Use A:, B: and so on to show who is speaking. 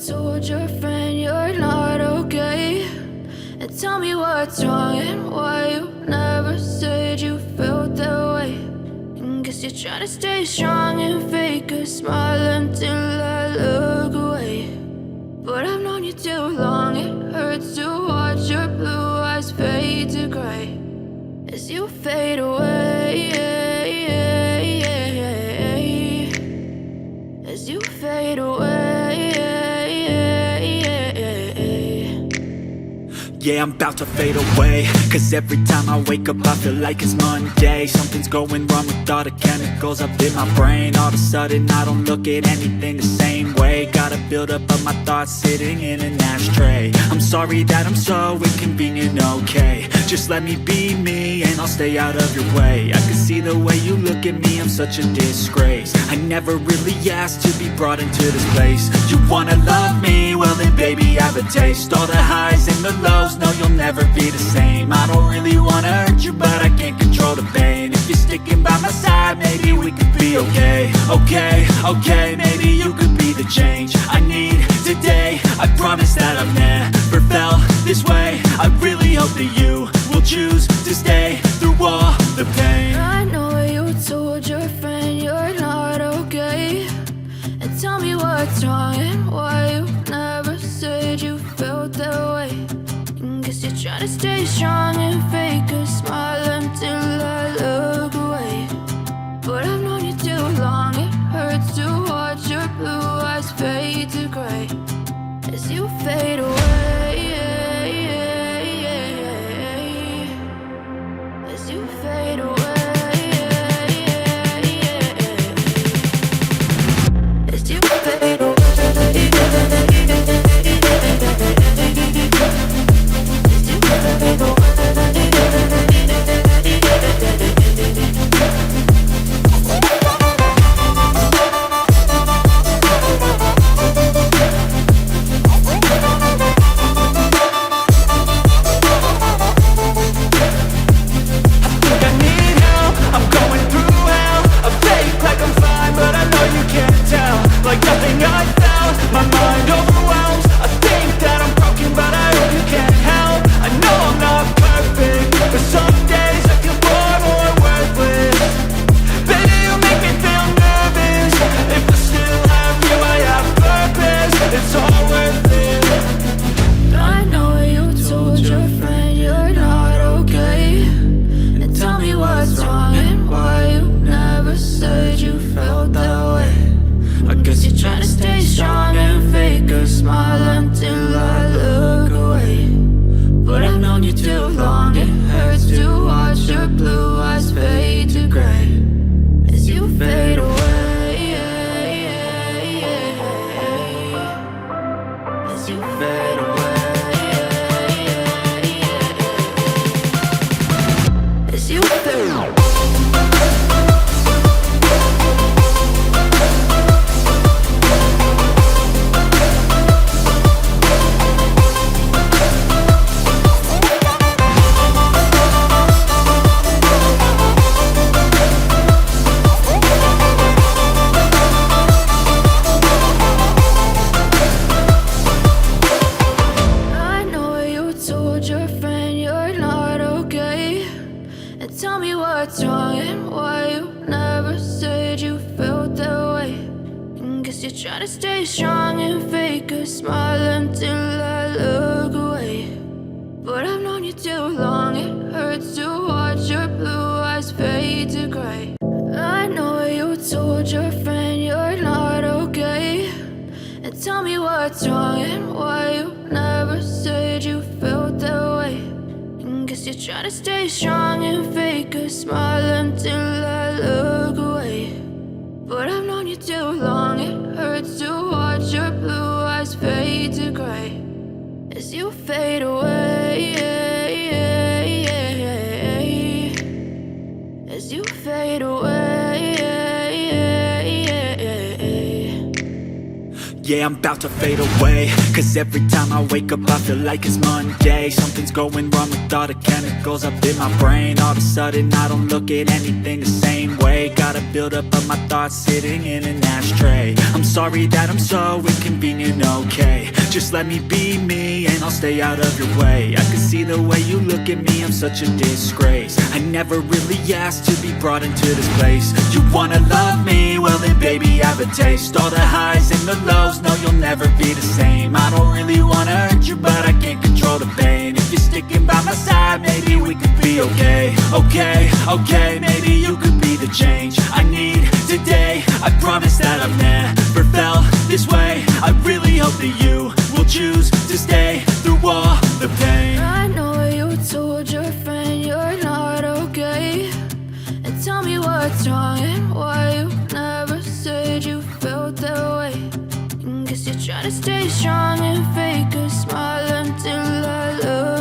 A: told your friend you're not okay? And tell me what's wrong and why you never said you felt that way. And guess you're trying to stay strong and fake a smile until I look away. But I've known you too long, it hurts to watch your blue eyes fade to gray as you fade away, as you fade away.
B: Yeah, I'm about to fade away, cause every time I wake up I feel like it's Monday. Something's going wrong with all the chemicals up in my brain. All of a sudden I don't look at anything the same way. Got a buildup of my thoughts sitting in an ashtray. I'm sorry that I'm so inconvenient, okay? Just let me be me and I'll stay out of your way. I can see the way you look at me, I'm such a disgrace. I never really asked to be brought into this place. You wanna love me? Well then baby I have a taste. All the highs and the lows, no you'll never be the same. I don't really wanna hurt you but I can't control the pain. If you're sticking by my side maybe we could be okay. Okay, maybe you could be the change I need today. I promise that I've never felt this way. I really hope that you will choose to stay through all the pain.
A: I know you told your friend you're not okay. And tell me what's wrong and why you never said you felt that way. And guess you're trying to stay strong and fake a smile until I look away. But I've known you too long, it hurts to watch your blue eyes fade to gray as you fade away, as you fade away, as you fade away.
B: yeah, I'm about to fade away. Cause every time I wake up I feel like it's Monday. Something's going wrong with all the chemicals up in my brain. All of a sudden I don't look at anything the same way. Gotta build up of my thoughts sitting in an ashtray. I'm sorry that I'm so inconvenient, okay. Just let me be me and I'll stay out of your way. I can see the way you look at me, I'm such a disgrace. I never really asked to be brought into this place. You wanna love me? Well then baby have a taste. All the highs and the lows, no you'll never be the same. I don't really wanna hurt you but I can't control the pain. If you're sticking by my side maybe we could be okay. Okay, maybe you could be the change I need today. I promise that I've never felt this way. I really hope that you will choose to stay through all the pain.
A: I know you told your friend you're not okay, and tell me what's wrong and why you never said you felt that way. Guess you're trying to stay strong and fake a smile until I love